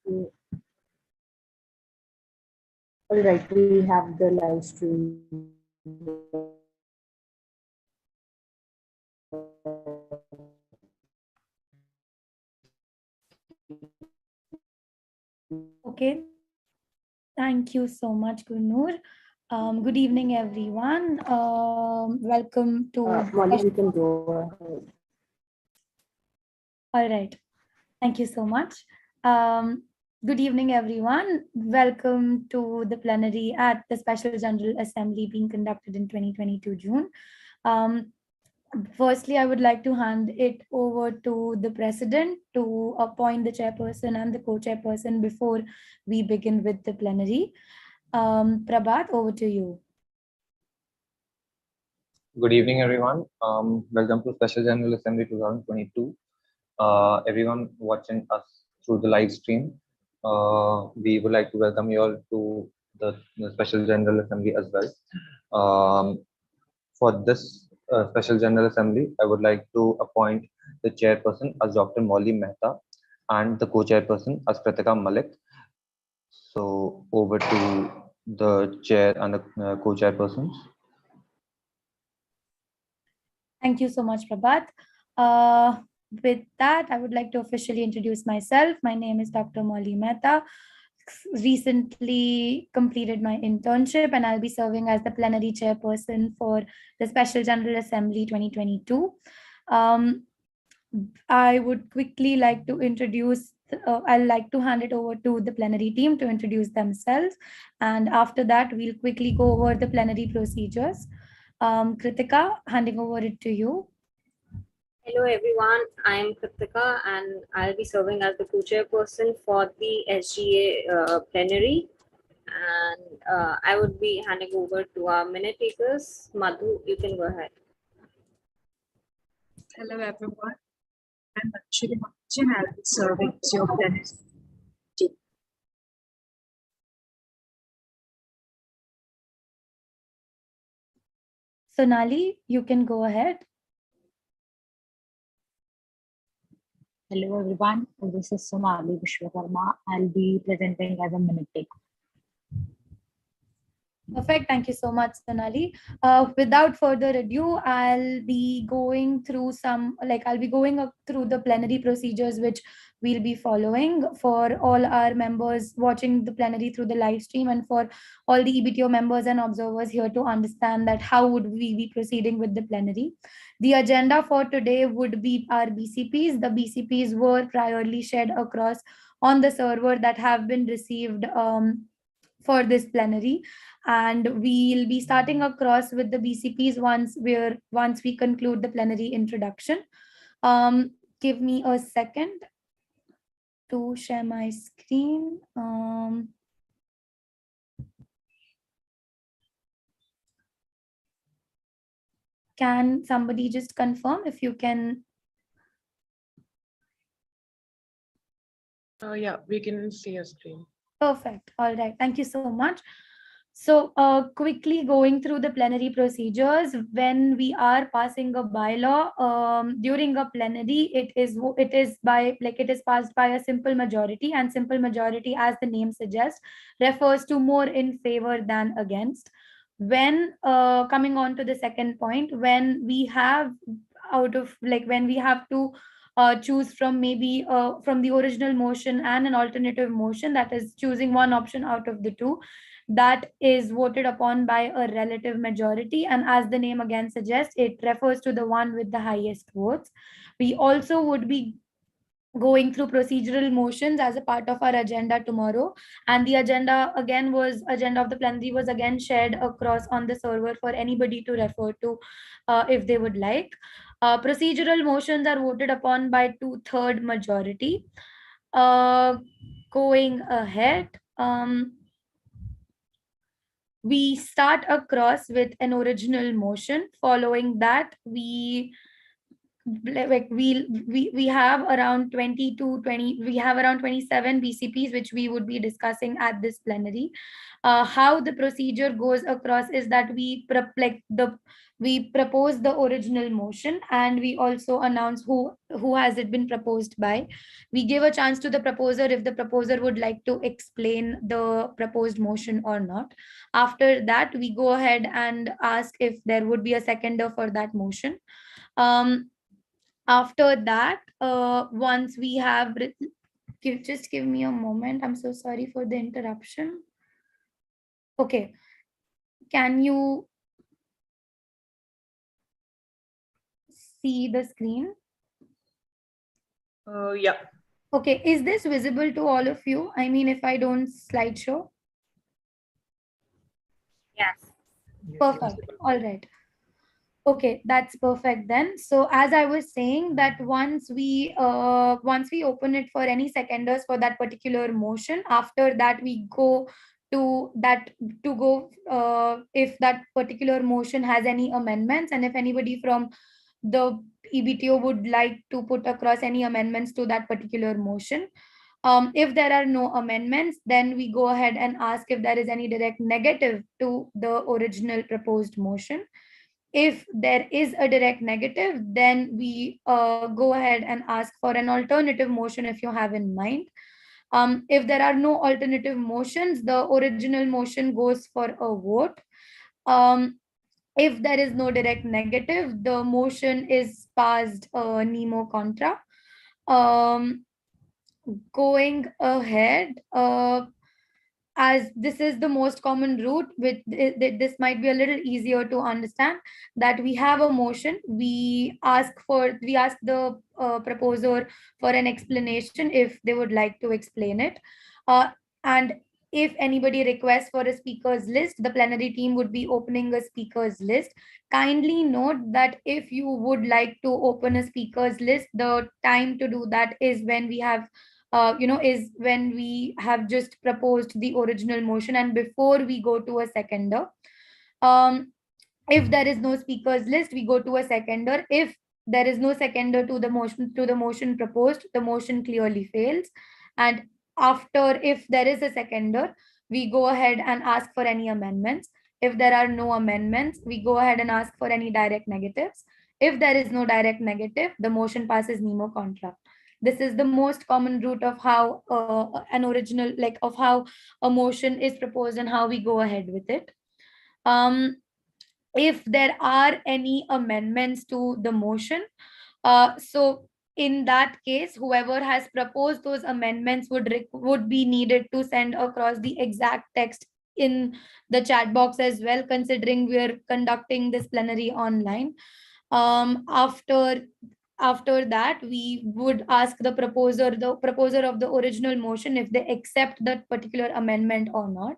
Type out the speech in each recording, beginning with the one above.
All right, we have the live stream. Okay, thank you so much, Gurnur. Good evening, everyone. Welcome to. Molly, you can go ahead. All right, thank you so much. Good evening, everyone. Welcome to the plenary at the Special General Assembly being conducted in 2022 June. Um, Firstly, I would like to hand it over to the president to appoint the chairperson and the co-chairperson before we begin with the plenary. Prabhat, over to you. Good evening, everyone. Welcome to Special General Assembly 2022. Everyone watching us through the live stream, we would like to welcome you all to the Special General Assembly as well. For this Special General Assembly, I would like to appoint the chairperson as Dr. Molly Mehta and the co-chairperson as Kritika Malik. So over to the chair and the co-chairpersons. Thank you so much, Prabhat. With that, I would like to officially introduce myself. My name is Dr. Molly Mehta. Recently completed my internship, and I'll be serving as the plenary chairperson for the Special General Assembly 2022. I would quickly like to introduce, I'd like to hand it over to the plenary team to introduce themselves. And after that, we'll quickly go over the plenary procedures. Kritika, handing over it to you. Hello everyone, I am Kritika and I'll be serving as the co-chairperson for the SGA plenary, and I would be handing over to our minute takers. Madhu, you can go ahead. Hello everyone, I'm Akshari and I'll be serving as your plenary team. Sonali, you can go ahead. Hello everyone, this is Sonali Vishwakarma. I'll be presenting as a minute taker. Perfect. Thank you so much, Sonali. Without further ado, I'll be going through through the plenary procedures which we'll be following for all our members watching the plenary through the live stream, and for all the EBTO members and observers here to understand that how would we be proceeding with the plenary. The agenda for today would be our BCPs. The BCPs were priorly shared across on the server that have been received for this plenary, and we'll be starting across with the BCPs once we conclude the plenary introduction. Give me a second to share my screen. Can somebody just confirm if you can? Yeah, we can see your screen. Perfect. All right. Thank you so much. So quickly going through the plenary procedures, when we are passing a bylaw during a plenary, it is passed by a simple majority, and simple majority, as the name suggests, refers to more in favor than against. When coming on to the second point, when we have when we have to choose from maybe from the original motion and an alternative motion, that is choosing one option out of the two, that is voted upon by a relative majority, and as the name again suggests, it refers to the one with the highest votes. We also would be going through procedural motions as a part of our agenda tomorrow, and the agenda of the plenary was again shared across on the server for anybody to refer to if they would like. Procedural motions are voted upon by 2/3 majority. Going ahead, we start across with an original motion. Following that, we like we have around 20 to 20, we have around 27 BCPs which we would be discussing at this plenary. How the procedure goes across is that we propose the original motion, and we also announce who has it been proposed by. We give a chance to the proposer if the proposer would like to explain the proposed motion or not. After that, we go ahead and ask if there would be a seconder for that motion. After that, once we have just give me a moment, I'm so sorry for the interruption. Okay, can you see the screen? Yeah. Okay, is this visible to all of you? I mean, if I don't slideshow? Yes. Perfect. All right. Okay, that's perfect then. So as I was saying, that once we open it for any seconders for that particular motion, after that we go to that to go if that particular motion has any amendments, and if anybody from the EBTO would like to put across any amendments to that particular motion. If there are no amendments, then we go ahead and ask if there is any direct negative to the original proposed motion. If there is a direct negative, then we go ahead and ask for an alternative motion if you have in mind. If there are no alternative motions, the original motion goes for a vote. If there is no direct negative, the motion is passed nemo contra. Going ahead, as this is the most common route, with this might be a little easier to understand, that we have a motion, we ask the proposer for an explanation if they would like to explain it, uh, and if anybody requests for a speakers list, the plenary team would be opening a speakers list. Kindly note that if you would like to open a speakers list, the time to do that is when we have is when we have just proposed the original motion and before we go to a seconder. Um, if there is no speakers list, we go to a seconder. If there is no seconder to the motion proposed, the motion clearly fails. And after, if there is a seconder, we go ahead and ask for any amendments. If there are no amendments, we go ahead and ask for any direct negatives. If there is no direct negative, the motion passes nemo contra. This is the most common route of how an original, like of how a motion is proposed and how we go ahead with it. If there are any amendments to the motion, so in that case, whoever has proposed those amendments would be needed to send across the exact text in the chat box as well, considering we're conducting this plenary online. After that, we would ask the proposer of the original motion if they accept that particular amendment or not,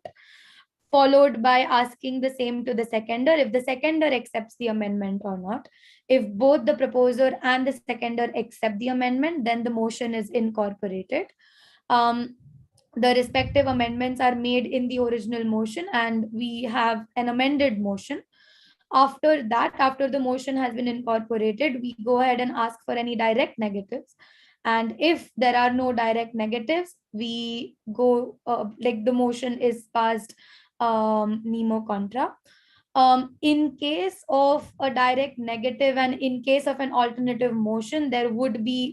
followed by asking the same to the seconder if the seconder accepts the amendment or not. If both the proposer and the seconder accept the amendment, then the motion is incorporated. Um, the respective amendments are made in the original motion and we have an amended motion. After that, after the motion has been incorporated, we go ahead and ask for any direct negatives. And if there are no direct negatives, we go like the motion is passed nemo contra. In case of a direct negative and in case of an alternative motion, the motion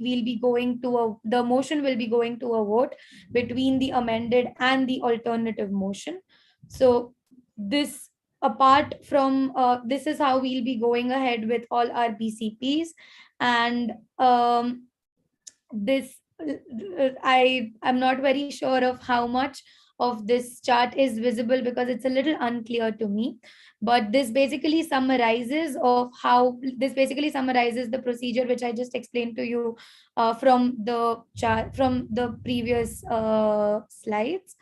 will be going to a vote between the amended and the alternative motion. So this apart from this is how we'll be going ahead with all our BCPs. And this I am not very sure of how much of this chart is visible because it's a little unclear to me, but this basically summarizes the procedure which I just explained to you from the chart, from the previous slides.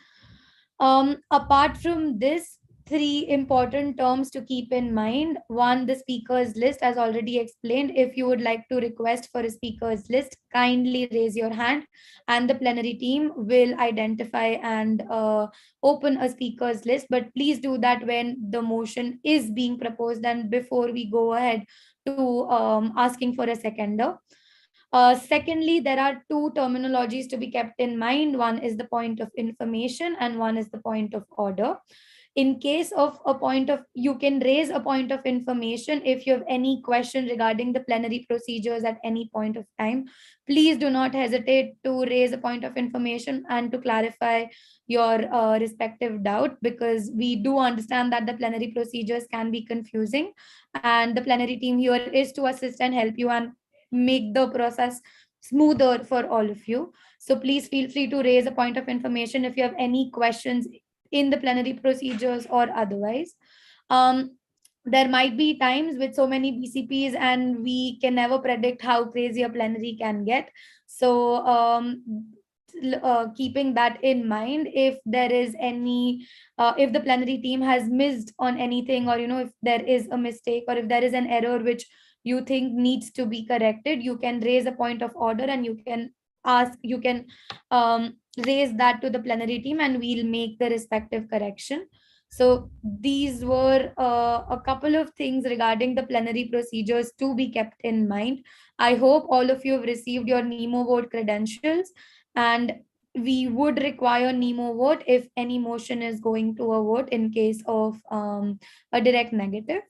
Apart from this, three important terms to keep in mind. One, the speakers list, as already explained. If you would like to request for a speakers list, kindly raise your hand and the plenary team will identify and open a speakers list. But please do that when the motion is being proposed and before we go ahead to asking for a seconder. Secondly, there are two terminologies to be kept in mind. One is the point of information and one is the point of order. In case of a point of, you can raise a point of information if you have any question regarding the plenary procedures at any point of time. Please do not hesitate to raise a point of information and to clarify your respective doubt, because we do understand that the plenary procedures can be confusing and the plenary team here is to assist and help you and make the process smoother for all of you. So please feel free to raise a point of information if you have any questions in the plenary procedures or otherwise. There might be times with so many BCPs and we can never predict how crazy a plenary can get. So keeping that in mind, if there is any if the plenary team has missed on anything, or if there is a mistake or if there is an error which you think needs to be corrected, you can raise a point of order and you can raise that to the plenary team and we'll make the respective correction. So these were a couple of things regarding the plenary procedures to be kept in mind. I hope all of you have received your NEMO vote credentials, and we would require NEMO vote if any motion is going to a vote in case of a direct negative.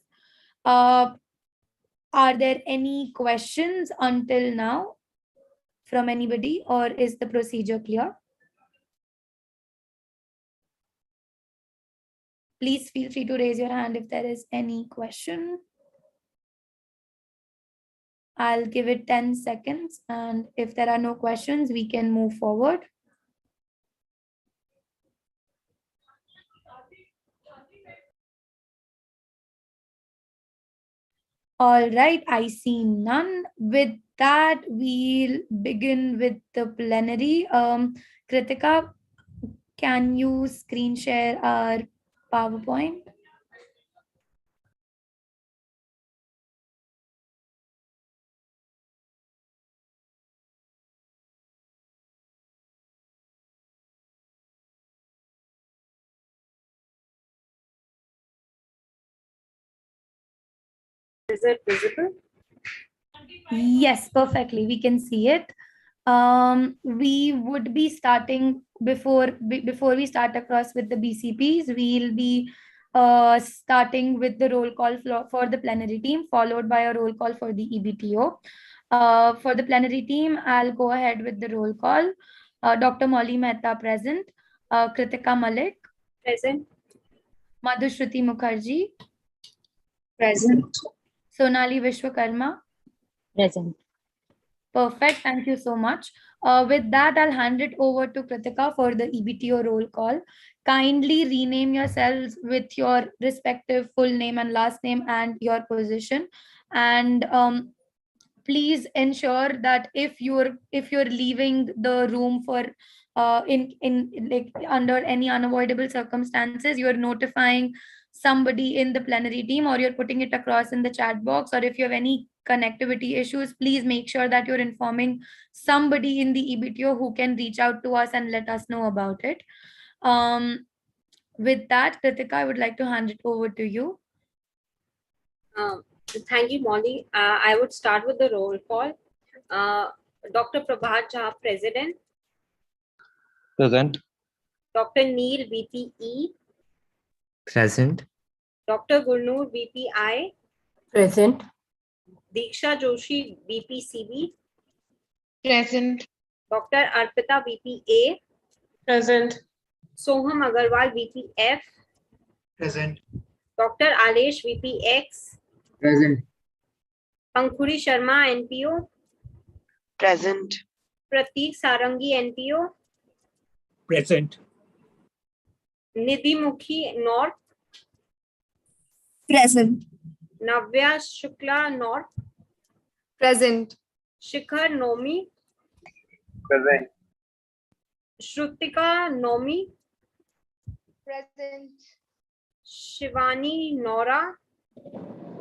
Are there any questions until now from anybody, or is the procedure clear? Please feel free to raise your hand if there is any question. I'll give it 10 seconds, and if there are no questions, we can move forward. All right, I see none. With that, we'll begin with the plenary. Kritika, can you screen share our PowerPoint? Is it visible? Yes, perfectly. We can see it. We would be starting before we start across with the BCPs. We'll be starting with the roll call for the plenary team, followed by a roll call for the EBTO. For the plenary team, I'll go ahead with the roll call. Dr. Molly Mehta present. Kritika Malik. Present. Madhushruti Mukherjee. Present. Sonali Vishwakarma. Present. Perfect. Thank you so much. With that, I'll hand it over to Kritika for the EBTO roll call. Kindly rename yourselves with your respective full name and last name and your position. And please ensure that if you're leaving the room for in like under any unavoidable circumstances, you're notifying somebody in the plenary team, or you're putting it across in the chat box, or if you have any connectivity issues, please make sure that you're informing somebody in the EBTO who can reach out to us and let us know about it. With that, Kritika, I would like to hand it over to you. Thank you, Molly. I would start with the roll call. Dr. Prabhat Jha, President. Present. Dr. Neil, VPE. Present. Dr. Gulnoor, VPI. Present. Diksha Joshi, VPCB. Present. Dr. Arpita, VPA. Present. Soham Agarwal, VPF. Present. Dr. Alesh, VPX. Present. Pankhuri Sharma, NPO. Present. Prateek Sarangi, NPO. Present. Nidhi Mukhi, North. Present. Navya Shukla, North. Present. Shikhar Nomi. Present. Shrutika Nomi. Present. Shivani Nora,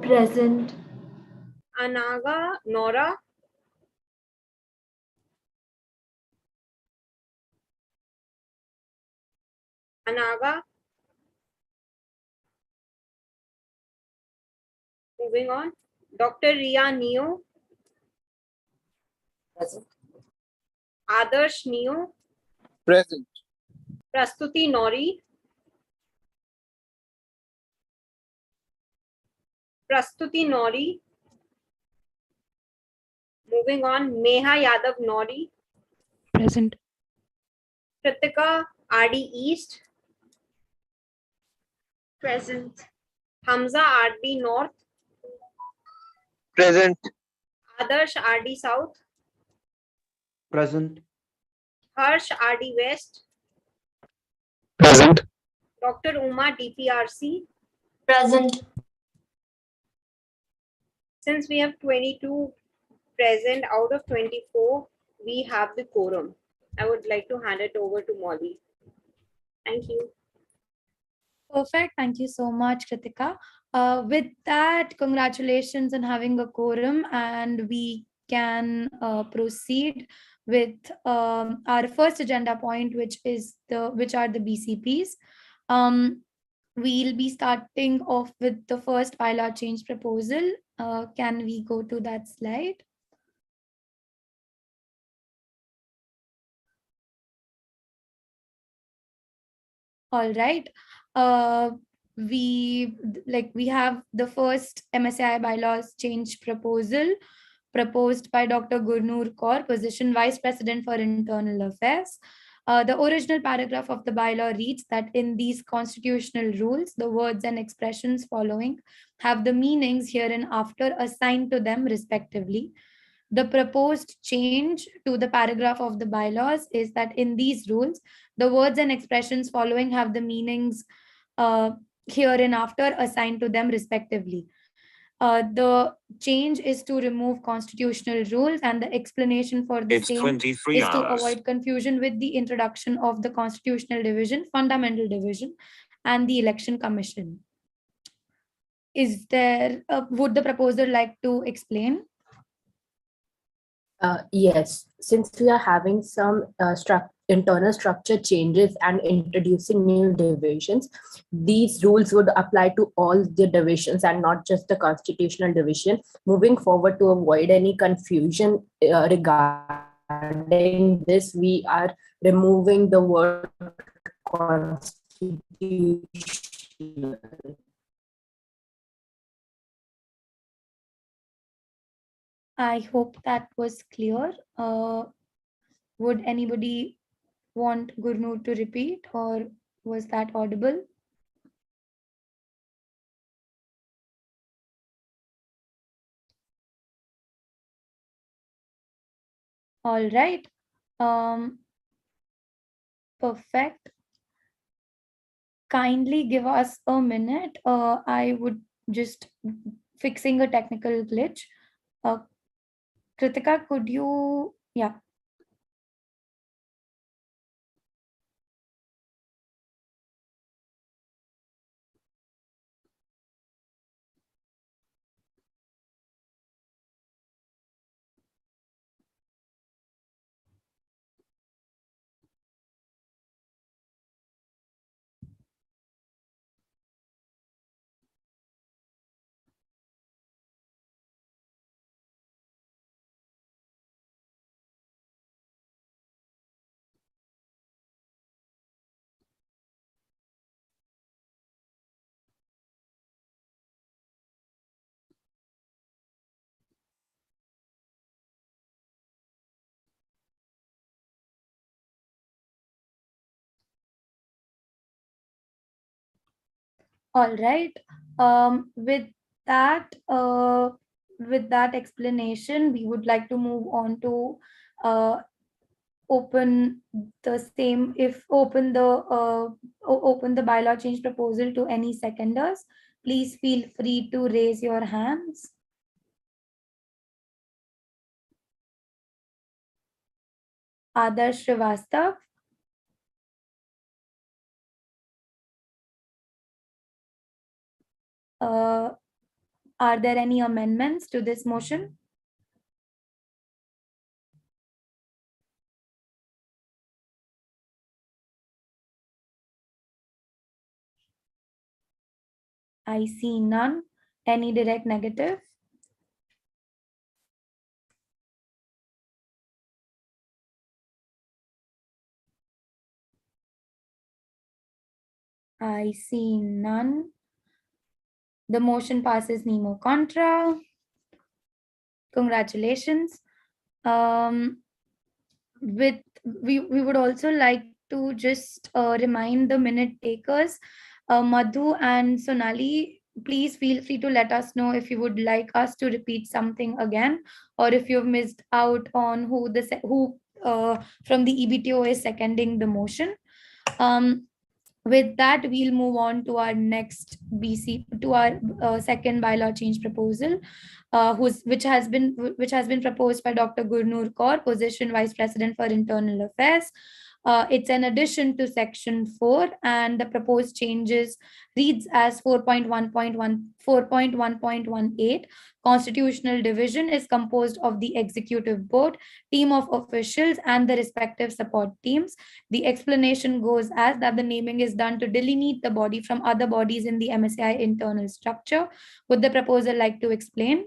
Present. Anaga Nora, Anaga. Moving on. Dr. Ria Neo, Present. Adarsh Neo, Present. Prastuti Nori, Prastuti Nori. Moving on. Meha Yadav Nori, Present. Kritika RD East, Present. Hamza RD North, Present. Adarsh RD South, Present. Harsh RD West, Present. Dr. Uma DPRC. Present. Since we have 22 present out of 24, we have the quorum. I would like to hand it over to Molly. Thank you. Perfect. Thank you so much, Kritika. With that, congratulations on having a quorum, and we can proceed with our first agenda point, which are the BCPs. We'll be starting off with the first bylaw change proposal. Can we go to that slide? All right. We have the first MSCI bylaws change proposal proposed by Dr. Gurnoor Kaur, position Vice President for Internal Affairs. The original paragraph of the bylaw reads that in these constitutional rules, the words and expressions following have the meanings hereinafter assigned to them respectively. The proposed change to the paragraph of the bylaws is that in these rules, the words and expressions following have the meanings hereinafter assigned to them respectively. The change is to remove constitutional rules, and the explanation for the same is to avoid confusion with the introduction of the constitutional division, fundamental division, and the election commission. Would the proposer like to explain? Yes, since we are having some internal structure changes and introducing new divisions, these rules would apply to all the divisions and not just the constitutional division. Moving forward, to avoid any confusion regarding this, we are removing the word constitutional. I hope that was clear. Would anybody want Gurnoor to repeat, or was that audible? All right. Perfect. Kindly give us a minute. I would just fixing a technical glitch. Kritika, could you? Yeah. All right. With that explanation, we would like to move on to open the same. If open the bylaw change proposal to any seconders, please feel free to raise your hands. Adarsh Srivastav. Are there any amendments to this motion? I see none. Any direct negative? I see none. The motion passes nemo contra. Congratulations. We would also like to just remind the minute takers, Madhu and Sonali, please feel free to let us know if you would like us to repeat something again, or if you've missed out on who from the EBTO is seconding the motion. With that, we'll move on to our next to our second bylaw change proposal, which has been proposed by Dr. Gurnoor Kaur, position Vice President for Internal Affairs. It's an addition to Section 4, and the proposed changes reads as 4.1.18. Constitutional division is composed of the executive board, team of officials, and the respective support teams. The explanation goes as that the naming is done to delineate the body from other bodies in the MSCI internal structure. Would the proposer like to explain?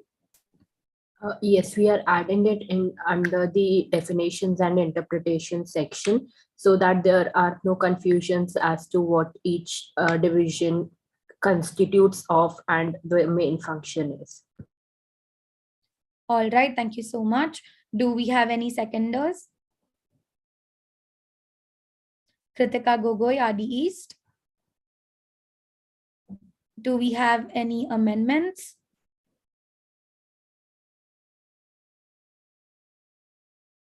Yes, we are adding it in under the definitions and interpretation section so that there are no confusions as to what each division constitutes of and the main function is. All right, thank you so much. Do we have any seconders? Kritika Gogoi, RD East. Do we have any amendments?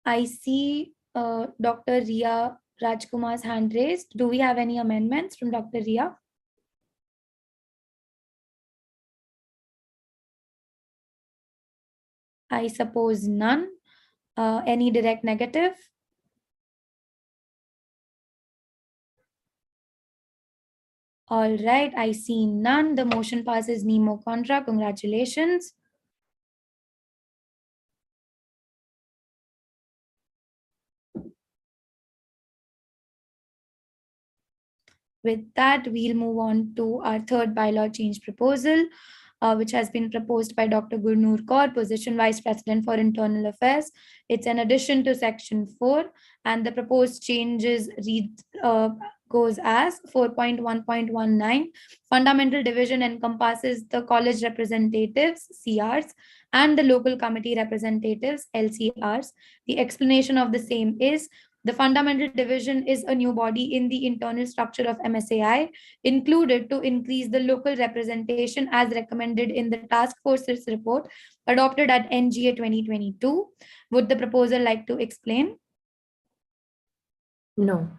I see Dr. Ria Rajkumar's hand raised. Do we have any amendments from Dr. Ria? I suppose none. Any direct negative? All right, I see none. The motion passes nemo contra. Congratulations. With that, we'll move on to our third bylaw change proposal, which has been proposed by Dr. Gurnoor Kaur, position Vice President for Internal Affairs. It's an addition to Section 4, and the proposed changes goes as 4.1.19. Fundamental division encompasses the college representatives, CRs, and the local committee representatives, LCRs. The explanation of the same is the fundamental division is a new body in the internal structure of MSAI, included to increase the local representation as recommended in the task force's report adopted at NGA 2022. Would the proposer like to explain? No.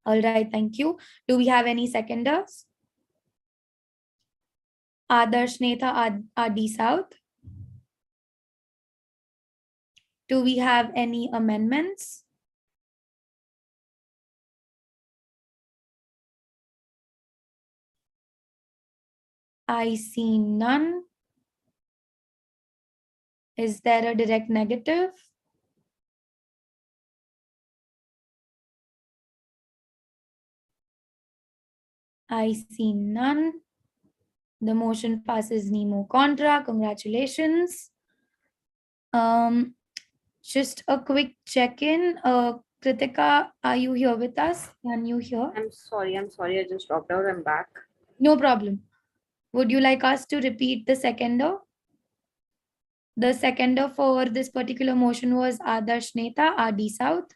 All right, thank you. Do we have any seconders? Adarsh Netha, RD South. Do we have any amendments? I see none. Is there a direct negative? I see none. The motion passes nemo contra. Congratulations. Just a quick check-in. Kritika, are you here with us? Can you hear? I'm sorry. I just dropped out. I'm back. No problem. Would you like us to repeat the seconder? The seconder for this particular motion was Adarsh Netha, RD South.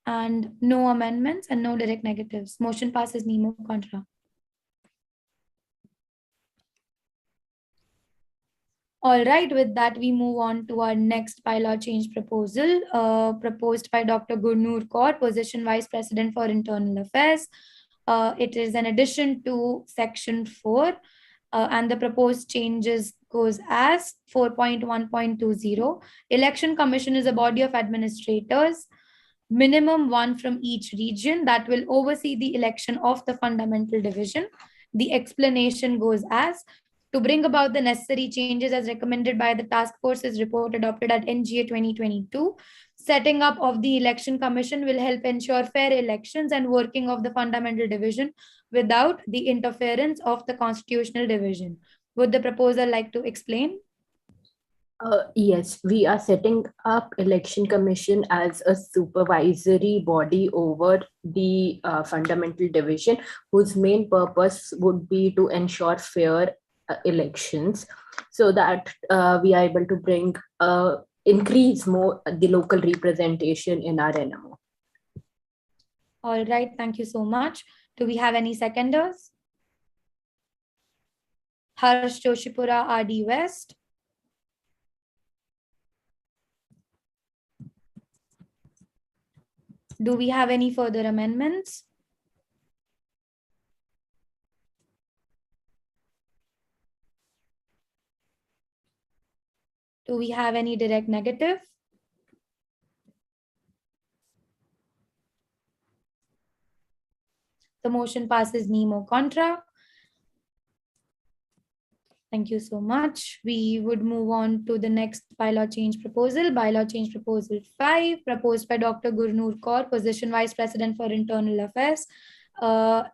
And no amendments and no direct negatives. Motion passes nemo contra. All right, with that, we move on to our next bylaw change proposal, proposed by Dr. Gurnoor Kaur, position Vice President for Internal Affairs. It is an addition to Section 4, and the proposed changes goes as 4.1.20. Election Commission is a body of administrators, minimum one from each region, that will oversee the election of the fundamental division. The explanation goes as: to bring about the necessary changes as recommended by the task force's report adopted at NGA 2022, setting up of the election commission will help ensure fair elections and working of the fundamental division without the interference of the constitutional division. Would the proposer like to explain? Yes, we are setting up election commission as a supervisory body over the fundamental division, whose main purpose would be to ensure fair elections, so that we are able to bring increase more the local representation in our NMO. All right, thank you so much. Do we have any seconders? Harsh Joshipura, RD West. Do we have any further amendments? Do we have any direct negative? The motion passes nemo contra. Thank you so much. We would move on to the next bylaw change proposal. Bylaw change proposal 5, proposed by Dr. Gurnoor Kaur, position Vice President for Internal Affairs.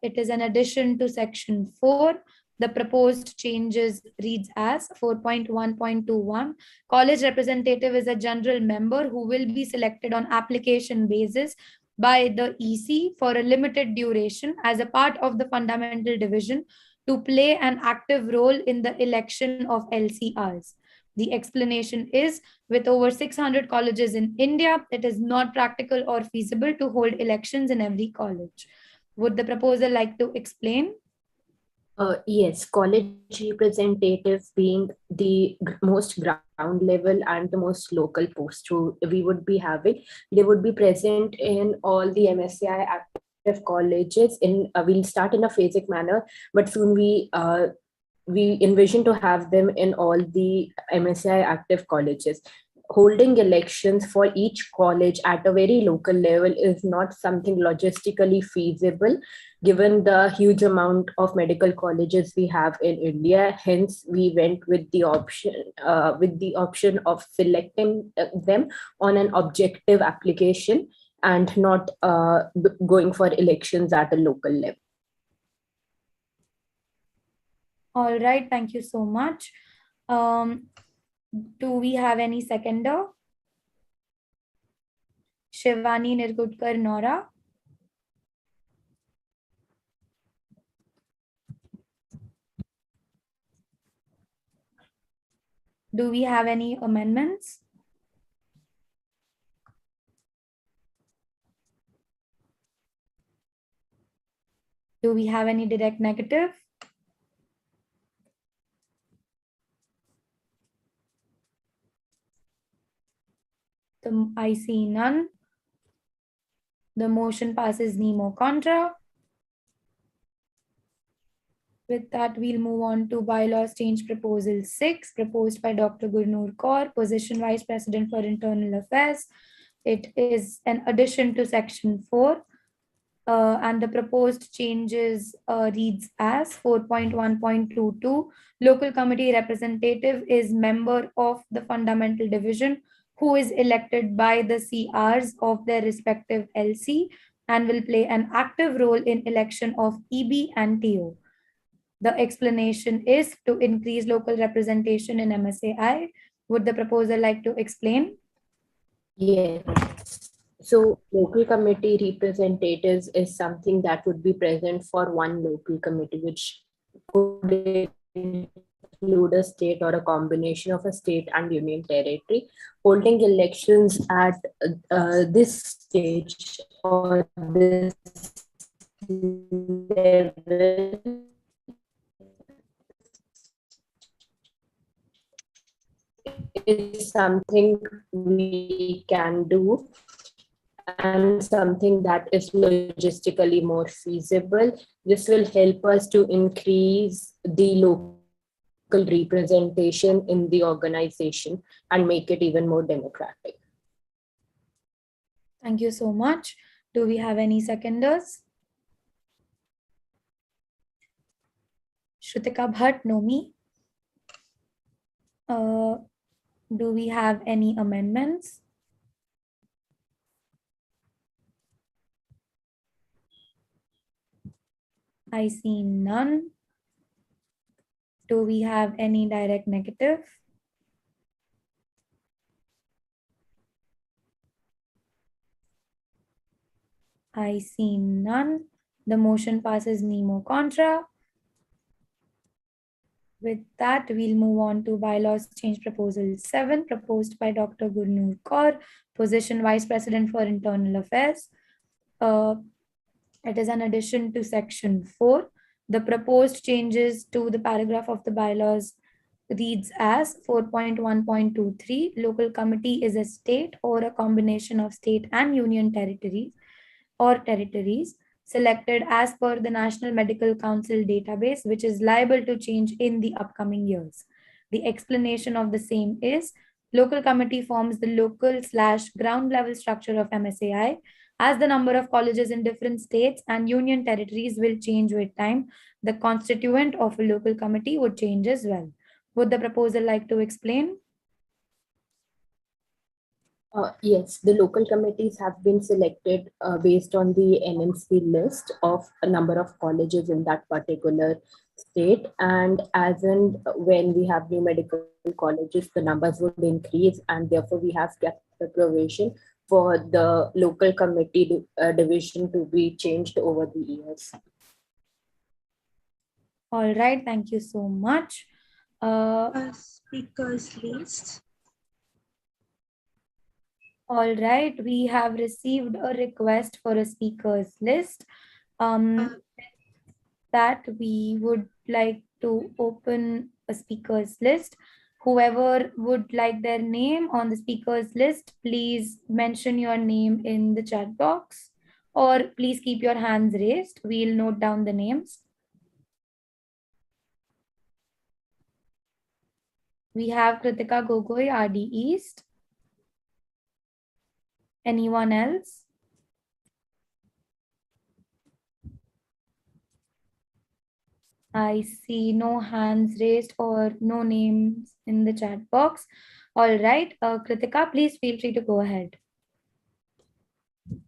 It is an addition to section 4. The proposed changes reads as 4.1.21. College representative is a general member who will be selected on application basis by the EC for a limited duration as a part of the fundamental division to play an active role in the election of LCRs. The explanation is, with over 600 colleges in India, it is not practical or feasible to hold elections in every college. Would the proposer like to explain? Yes, college representatives being the most ground level and the most local post who we would be having, they would be present in all the MSCI active colleges. We'll start in a phasic manner, but soon we envision to have them in all the MSCI active colleges. Holding elections for each college at a very local level is not something logistically feasible, given the huge amount of medical colleges we have in India. Hence, we went with the option of selecting them on an objective application and not going for elections at a local level. All right, thank you so much. Do we have any seconder? Shivani Nirgudkar Nora. Do we have any amendments? Do we have any direct negative? I see none. The motion passes nemo contra. With that, we'll move on to bylaws change proposal 6, proposed by Dr. Gurnoor Kaur, position Vice President for Internal Affairs. It is an addition to section 4. And the proposed changes reads as 4.1.22. Local committee representative is member of the fundamental division who is elected by the CRs of their respective LC and will play an active role in election of EB and TO. The explanation is to increase local representation in MSAI. Would the proposer like to explain? Yes. So local committee representatives is something that would be present for one local committee, which could include a state or a combination of a state and union territory. Holding elections at this stage or this level is something we can do and something that is logistically more feasible. This will help us to increase the local representation in the organization and make it even more democratic. Thank you so much. Do we have any seconders? Shrutika Bhatt, Nomi. Do we have any amendments? I see none. Do we have any direct negative? I see none. The motion passes nemo contra. With that, we'll move on to bylaws change proposal 7, proposed by Dr. Gurnoor Kaur, position Vice President for Internal Affairs. It is an addition to section 4. The proposed changes to the paragraph of the bylaws reads as 4.1.23, local committee is a state or a combination of state and union territories selected as per the National Medical Council database, which is liable to change in the upcoming years. The explanation of the same is local committee forms the local/ground level structure of MSAI. As the number of colleges in different states and union territories will change with time, the constituent of a local committee would change as well. Would the proposer like to explain? Yes, the local committees have been selected based on the NMC list of a number of colleges in that particular state. And as and when we have new medical colleges, the numbers would increase, and therefore we have kept the provision for the local committee division to be changed over the years. All right, thank you so much. Speakers list. All right, we have received a request for a speakers list that we would like to open a speakers list. Whoever would like their name on the speakers list, please mention your name in the chat box, or please keep your hands raised. We'll note down the names. We have Kritika Gogoi, RD East. Anyone else? I see no hands raised or no names in the chat box. All right, Kritika, please feel free to go ahead.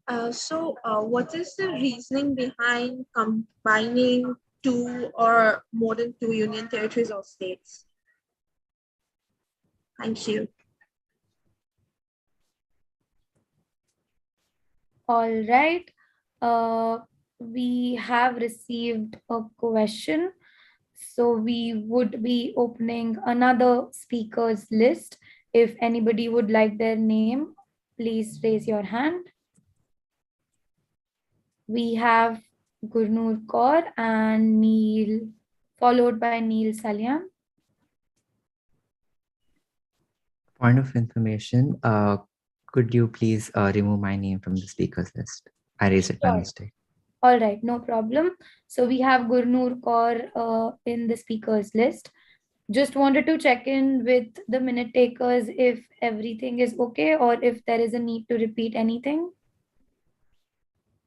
What is the reasoning behind combining 2 or more than 2 union territories or states? Thank you. All right, we have received a question. So we would be opening another speakers list. If anybody would like their name, please raise your hand. We have Gurnoor Kaur and Neil, followed by Neil Salyan. Point of information, could you please remove my name from the speakers list? I raised it by mistake. All right, no problem. So we have Gurnoor Kaur in the speakers list. Just wanted to check in with the minute takers if everything is okay or if there is a need to repeat anything.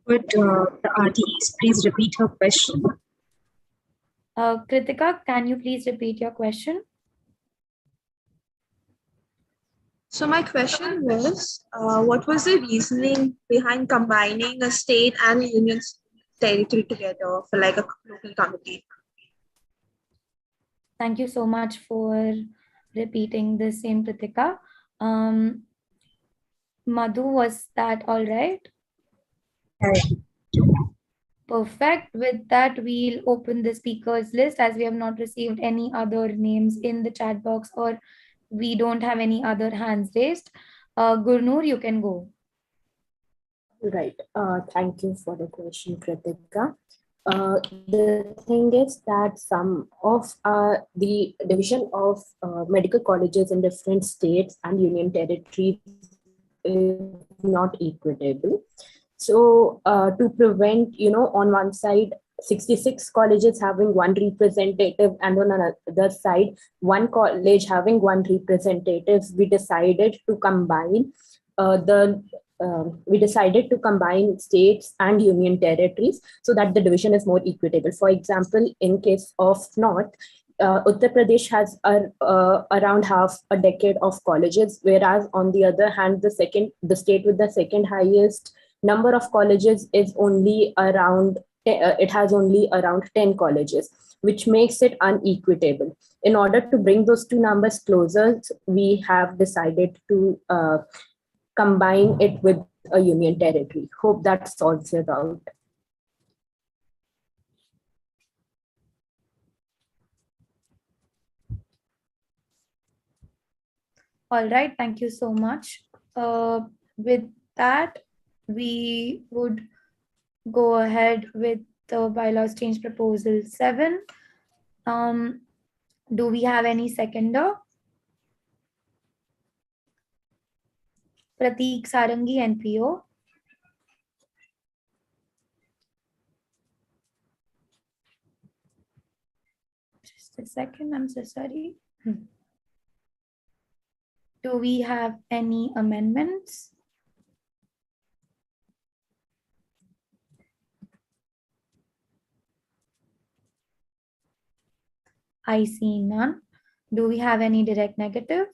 Would the RDs please repeat her question? Kritika, can you please repeat your question? So my question was, what was the reasoning behind combining a state and union territory together for like a local committee? Thank you so much for repeating the same, Kritika. Madhu, was that all right? Perfect. With that, we'll open the speakers list as we have not received any other names in the chat box or we don't have any other hands raised. Gurnoor, you can go. Right. Thank you for the question, Kritika. The thing is that some of the division of medical colleges in different states and union territories is not equitable. So to prevent, on one side, 66 colleges having one representative, and on another side, one college having one representative, we decided to combine states and union territories so that the division is more equitable. For example, in case of North, Uttar Pradesh has around half a decade of colleges, whereas on the other hand, the state with the second highest number of colleges is only around it has only around 10 colleges, which makes it unequitable. In order to bring those two numbers closer, we have decided to combine it with a union territory. Hope that sorts it out. All right, thank you so much. With that, we would go ahead with the bylaws change proposal 7. Do we have any seconder? Prateek Sarangi, NPO. Just a second, I'm so sorry. Do we have any amendments? I see none. Do we have any direct negative?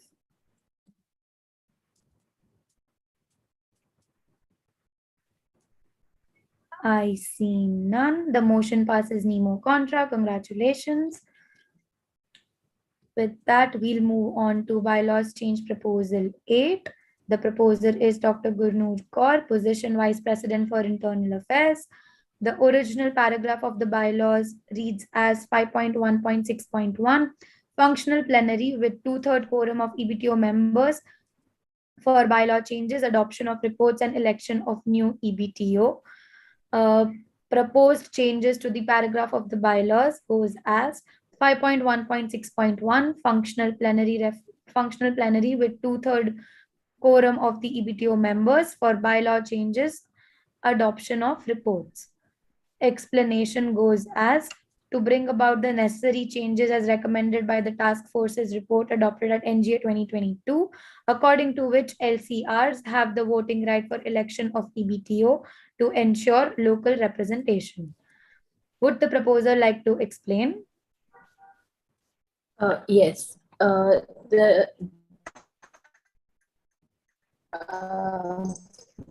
I see none. The motion passes Nemo contra. Congratulations. With that, we'll move on to bylaws change proposal 8. The proposer is Dr. Gurnoor Kaur, position Vice President for Internal Affairs. The original paragraph of the bylaws reads as 5.1.6.1, functional plenary with 2/3 quorum of EBTO members for bylaw changes, adoption of reports, and election of new EBTO. Proposed changes to the paragraph of the bylaws goes as 5.1.6.1, functional plenary with 2/3 quorum of the EBTO members for bylaw changes, adoption of reports. Explanation goes as to bring about the necessary changes as recommended by the task force's report adopted at NGA 2022, according to which LCRs have the voting right for election of EBTO to ensure local representation. Would the proposer like to explain? Yes.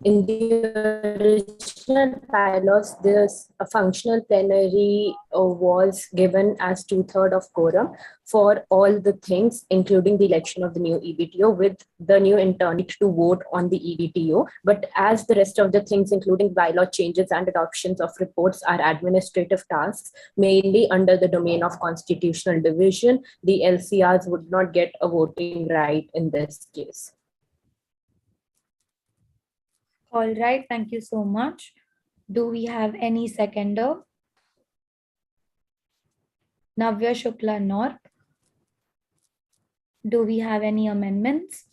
In the original bylaws, this functional plenary was given as 2/3 of quorum for all the things, including the election of the new EBTO, with the new intern to vote on the EBTO. But as the rest of the things, including bylaw changes and adoptions of reports, are administrative tasks, mainly under the domain of constitutional division, the LCRs would not get a voting right in this case. All right, thank you so much. Do we have any seconder? Navya Shukla North. Do we have any amendments?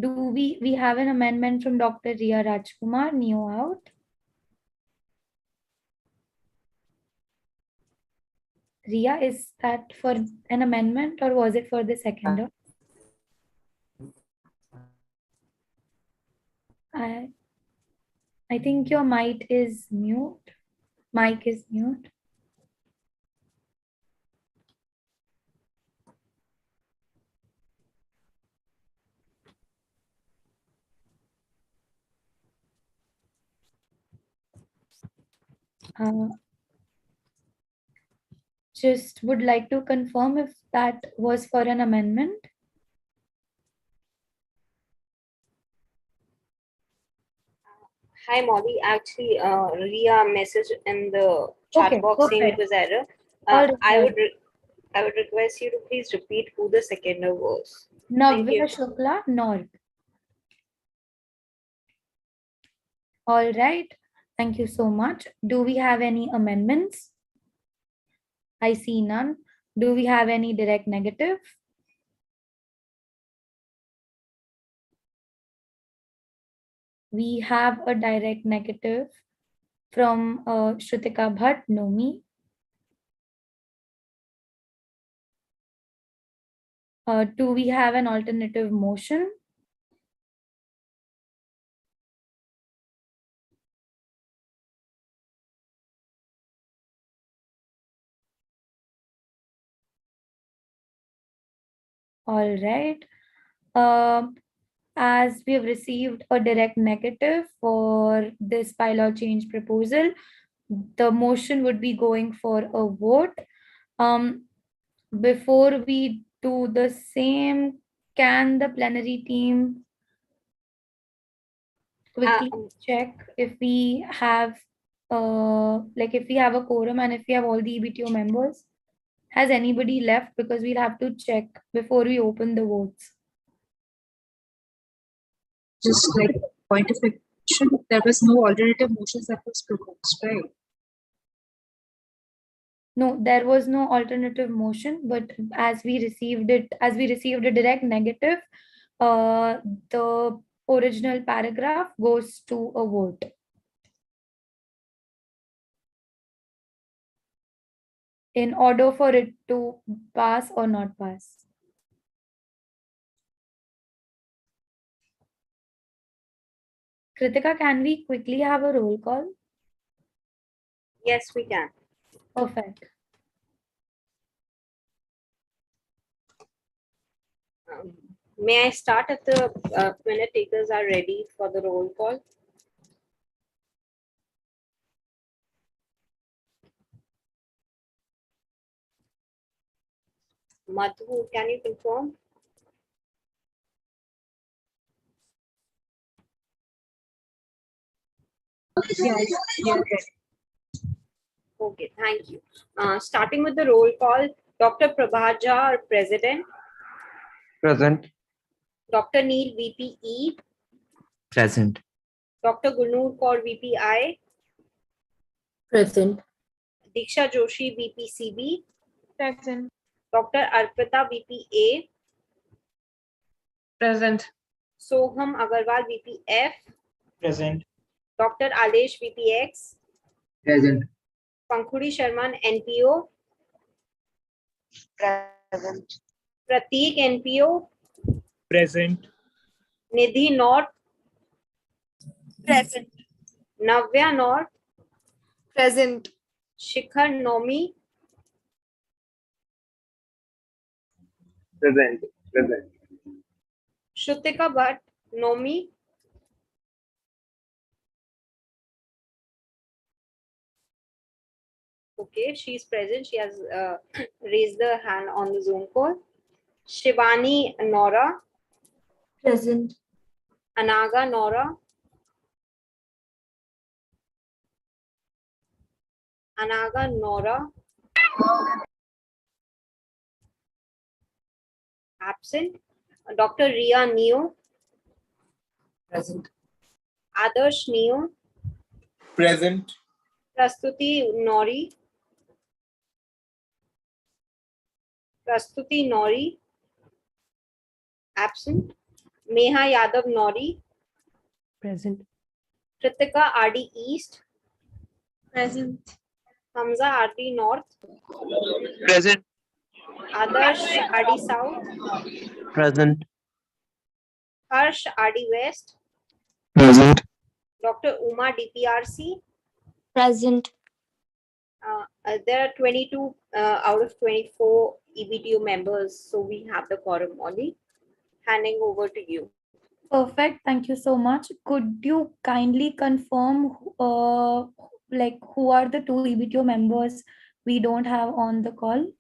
Do we have an amendment from Dr. Ria Rajkumar, new out? Ria, is that for an amendment or was it for the seconder? I think your mic is mute. Mic is mute. Just would like to confirm if that was for an amendment. Hi, Molly. Actually, Ria messaged in the chat box saying it was error. I would request you to please repeat who the seconder was. Navya Shukla North. All right. Thank you so much. Do we have any amendments? I see none. Do we have any direct negative? We have a direct negative from Shrutika Bhatt, Nomi. Do we have an alternative motion? All right. As we have received a direct negative for this bylaw change proposal, the motion would be going for a vote. Before we do the same, can the plenary team quickly check if we have if we have a quorum and if we have all the EBTO members? Has anybody left? Because we'll have to check before we open the votes. Just like point of information, there was no alternative motions that was proposed, right? No, there was no alternative motion, but as we received a direct negative, the original paragraph goes to a vote. In order for it to pass or not pass. Kritika, can we quickly have a roll call? Yes, we can. Perfect. May I start if the minute takers are ready for the roll call? Madhu, can you confirm? Okay, thank you. Starting with the roll call, Dr. Prabhaja, President. Present. Dr. Neil, VPE. Present. Dr. Gulnoor Kaur, VPI. Present. Diksha Joshi, VPCB. Present. Dr. Arpita, VPA. Present. Soham Agarwal, VPF. Present. Dr. Alesh, VPX. Present. Pankhuri Sharman, NPO. Present. Prateek, NPO. Present. Nidhi North. Present. Navya North. Present. Shikhar Nomi. Present. Present. Shrutika Bhatt, Nomi. Okay, she's present. She has raised the hand on the Zoom call. Shivani Nora. Present. Anaga Nora. Anaga Nora. Absent. Dr. Ria Neo. Present. Adarsh Neo. Present. Prastuti Nori. Prastuti Nori. Absent. Meha Yadav Nori. Present. Kritika RD East. Present. Hamza RD North. Present. Adarsh RD South. Present. Harsh RD West. Present. Dr. Uma DPRC. Present. There are 22 out of 24 EBTO members, so we have the quorum only. Handing over to you. Perfect. Thank you so much. Could you kindly confirm who are the two EBTO members we don't have on the call?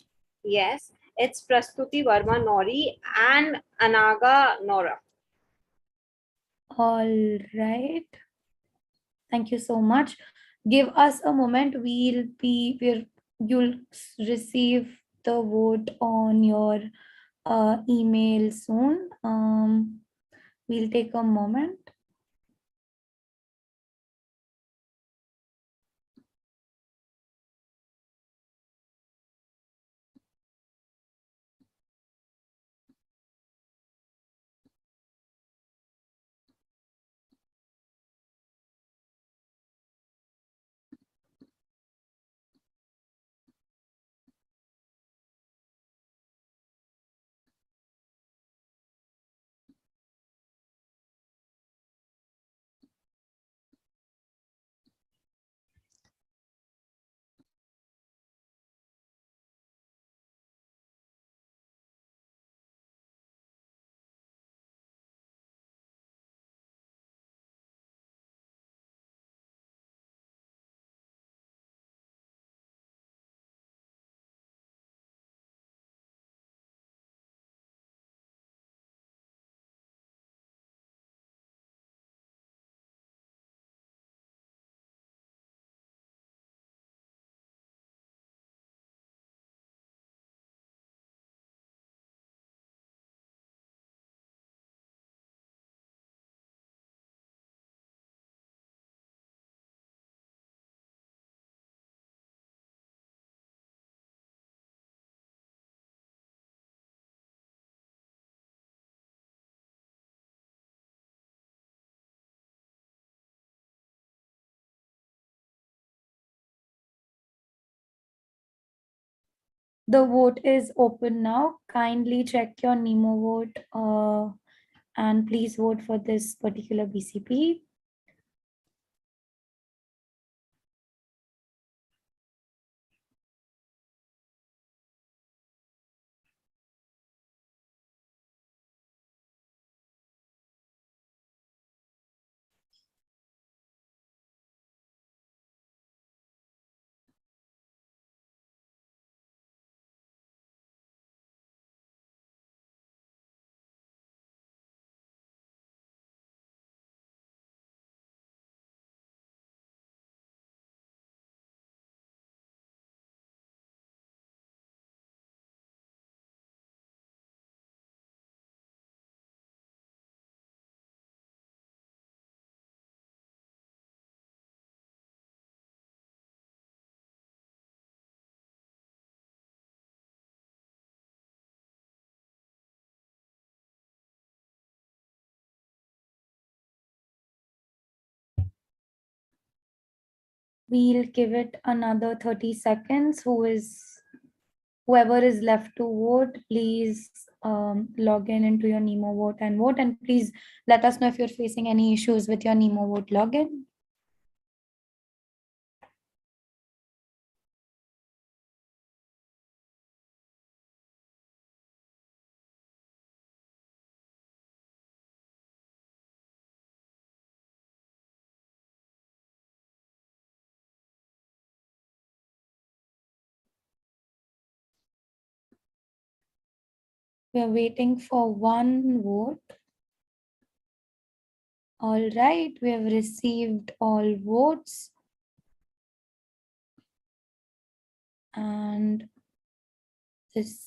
Yes, it's Prastuti Verma Nori and Anaga Nora. All right. Thank you so much. Give us a moment. You'll receive the vote on your email soon. We'll take a moment. The vote is open now. Kindly check your Nemo vote and please vote for this particular BCP. We'll give it another 30 seconds. Whoever is left to vote, please log in into your Nemo vote, and please let us know if you're facing any issues with your Nemo vote login. We are waiting for one vote. All right, we have received all votes. And this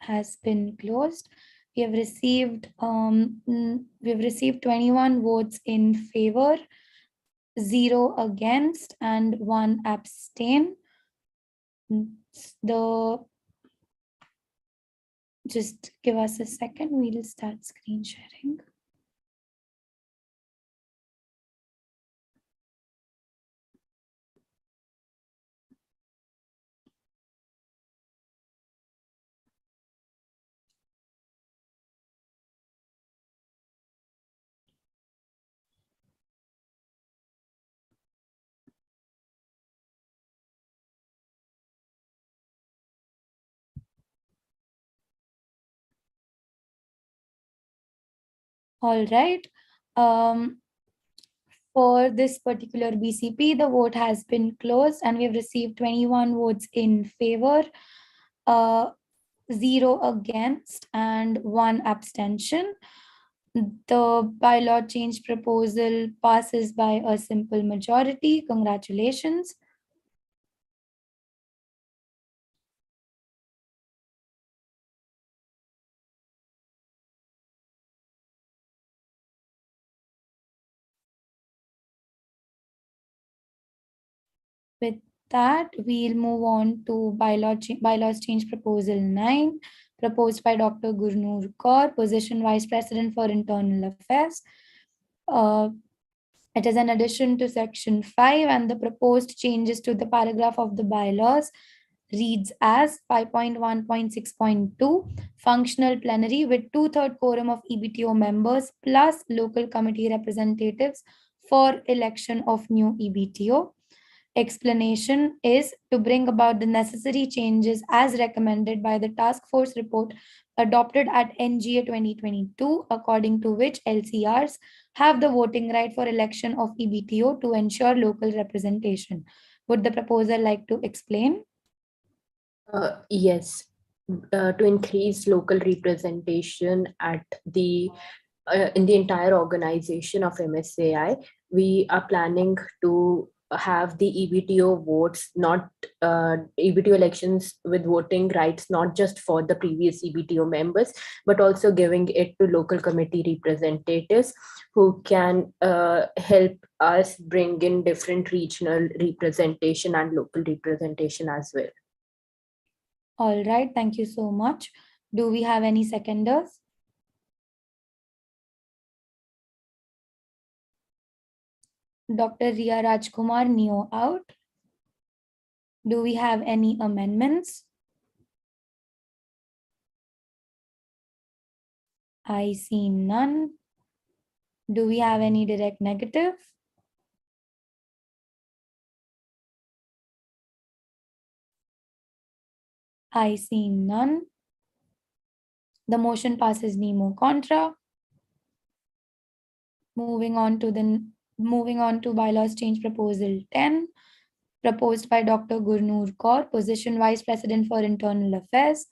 has been closed. We have received 21 votes in favor, 0 against, and 1 abstain. Just give us a second, we'll start screen sharing. All right. For this particular BCP, the vote has been closed and we have received 21 votes in favor, 0 against, and 1 abstention. The bylaw change proposal passes by a simple majority. Congratulations. With that, we'll move on to bylaws change proposal 9, proposed by Dr. Gurnoor Kaur, position Vice President for Internal Affairs. It is an addition to section 5, and the proposed changes to the paragraph of the bylaws reads as 5.1.6.2, functional plenary with 2/3 quorum of EBTO members plus local committee representatives for election of new EBTO. Explanation is to bring about the necessary changes as recommended by the task force report adopted at NGA 2022, according to which LCRs have the voting right for election of EBTO to ensure local representation. Would the proposer like to explain? Yes, to increase local representation at the in the entire organization of MSAI, we are planning to have the EBTO votes, not EBTO elections with voting rights, not just for the previous EBTO members, but also giving it to local committee representatives who can help us bring in different regional representation and local representation as well. All right, thank you so much. Do we have any seconders? Dr. Ria Rajkumar, Neo out. Do we have any amendments? I see none. Do we have any direct negative? I see none. The motion passes nemo contra. Moving on to bylaws change proposal 10, proposed by Dr. Gurnoor Kaur, position Vice President for Internal Affairs.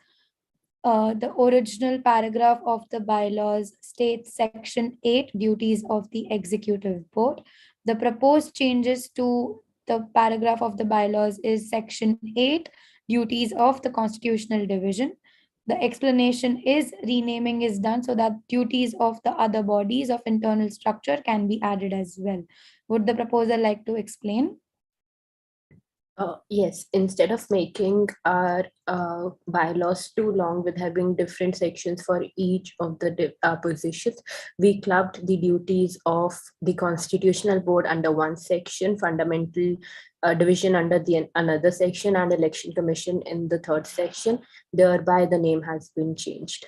The original paragraph of the bylaws states Section 8, duties of the Executive Board. The proposed changes to the paragraph of the bylaws is Section 8, duties of the Constitutional Division. The explanation is renaming is done so that duties of the other bodies of internal structure can be added as well. Would the proposer like to explain? Yes, instead of making our bylaws too long with having different sections for each of the positions, we clubbed the duties of the Constitutional Board under one section, Fundamental Division under the another section, and Election Commission in the third section. Thereby, the name has been changed.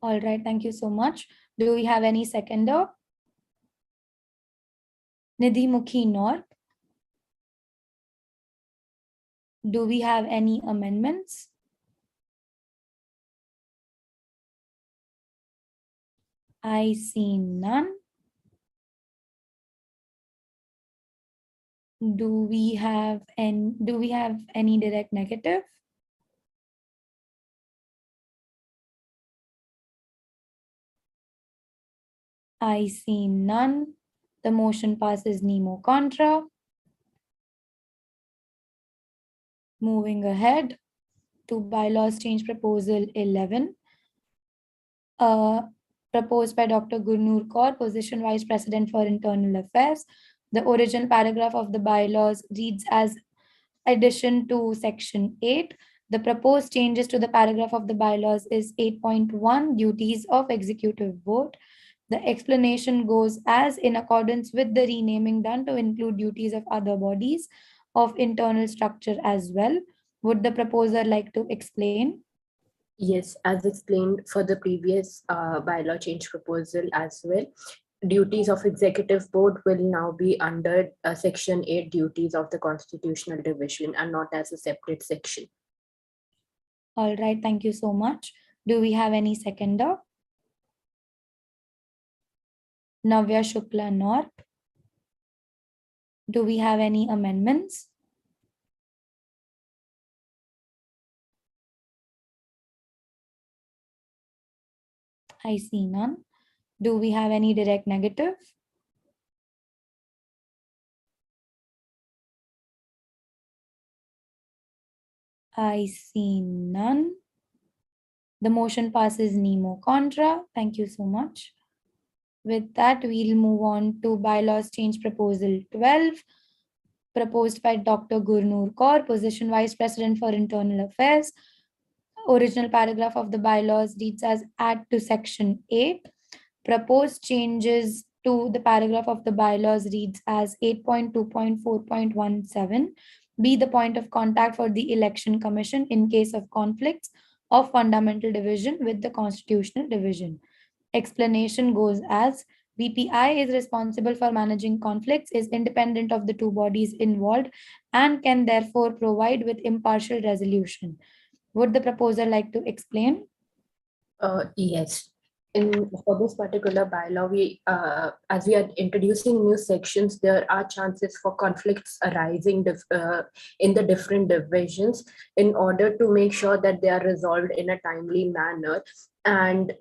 All right, thank you so much. Do we have any seconder? Nidhi Mukhi North. Do we have any amendments? I see none. Do we have any direct negative? I see none. The motion passes nemo contra. Moving ahead to bylaws change proposal 11, proposed by Dr. Gurnoor Kaur, position Vice President for Internal Affairs. The original paragraph of the bylaws reads as addition to Section 8. The proposed changes to the paragraph of the bylaws is 8.1, duties of Executive Board. The explanation goes as in accordance with the renaming done to include duties of other bodies of internal structure as well. Would the proposer like to explain? Yes, as explained for the previous bylaw change proposal as well. Duties of Executive Board will now be under Section 8, duties of the Constitutional Division, and not as a separate section. All right, thank you so much. Do we have any seconder? Navya Shukla North. Do we have any amendments? I see none. Do we have any direct negative? I see none. The motion passes nemo contra. Thank you so much. With that, we'll move on to bylaws change proposal 12, proposed by Dr. Gurnoor Kaur, position Vice President for Internal Affairs. Original paragraph of the bylaws reads as add to Section 8. Proposed changes to the paragraph of the bylaws reads as 8.2.4.17. Be the point of contact for the Election Commission in case of conflicts of fundamental division with the Constitutional Division. Explanation goes as VPI is responsible for managing conflicts, is independent of the two bodies involved, and can therefore provide with impartial resolution. Would the proposer like to explain? Yes. For this particular bylaw, as we are introducing new sections, there are chances for conflicts arising in the different divisions. In order to make sure that they are resolved in a timely manner and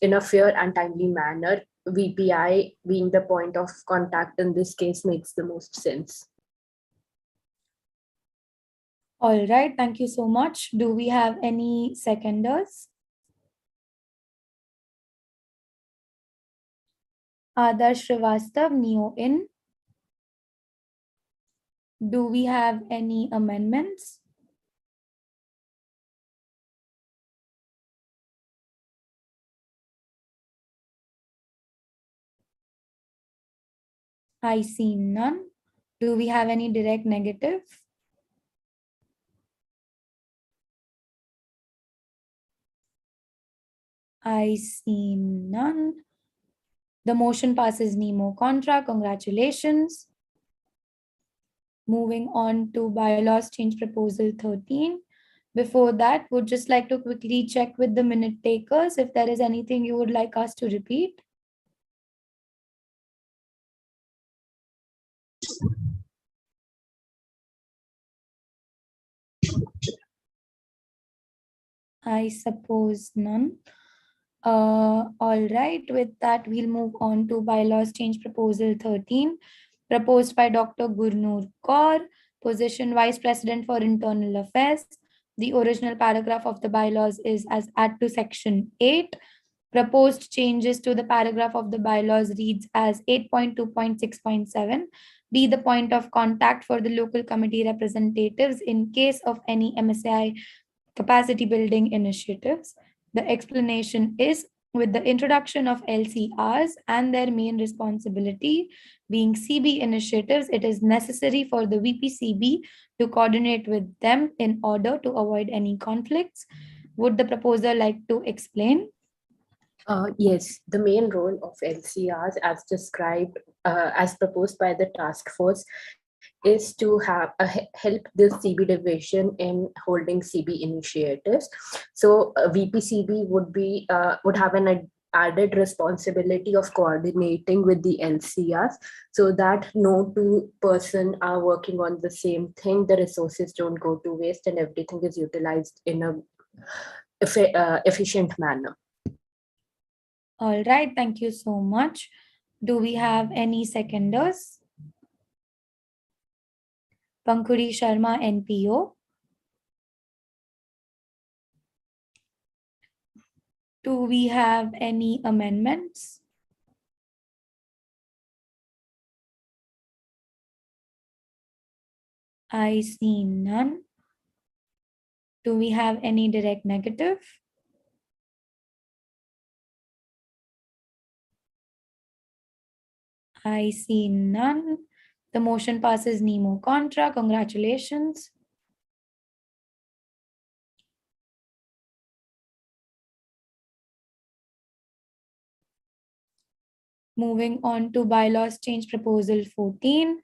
in a fair and timely manner, VPI being the point of contact in this case makes the most sense. All right, thank you so much. Do we have any seconders? Adarsh Srivastav, Neo in. Do we have any amendments? I see none. Do we have any direct negative? I see none. The motion passes nemo contra. Congratulations. Moving on to bylaws change proposal 13. Before that, would just like to quickly check with the minute takers if there is anything you would like us to repeat. I suppose none. All right, with that, we'll move on to bylaws change proposal 13, proposed by Dr. Gurnoor Kaur, position Vice President for Internal Affairs. The original paragraph of the bylaws is as add to section 8. Proposed changes to the paragraph of the bylaws reads as 8.2.6.7. Be the point of contact for the local committee representatives in case of any MSI capacity building initiatives. The explanation is with the introduction of LCRs and their main responsibility being CB initiatives, it is necessary for the VPCB to coordinate with them in order to avoid any conflicts. Would the proposer like to explain? Yes, the main role of LCRs, as described, as proposed by the task force, is to have help the CB division in holding CB initiatives. So VPCB would have an added responsibility of coordinating with the LCRs so that no two person are working on the same thing. The resources don't go to waste and everything is utilized in a efficient manner. All right, thank you so much. Do we have any seconders? Pankuri Sharma, NPO. Do we have any amendments? I see none. Do we have any direct negative? I see none. The motion passes nemo contra. Congratulations. Moving on to bylaws change proposal 14,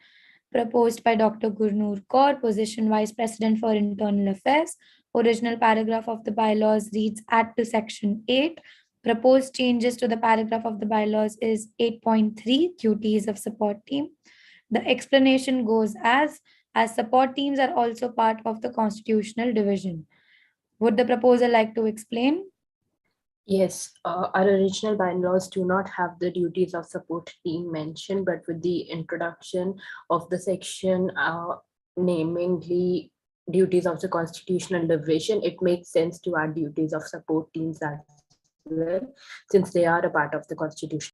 proposed by Dr. Gurnoor Kaur, position Vice President for Internal Affairs. Original paragraph of the bylaws reads add to section 8. Proposed changes to the paragraph of the bylaws is 8.3, duties of support team. The explanation goes as support teams are also part of the constitutional division. Would the proposer like to explain? Yes, our original bylaws do not have the duties of support team mentioned, but with the introduction of the section naming the duties of the constitutional division, it makes sense to add duties of support teams as well, since they are a part of the constitution.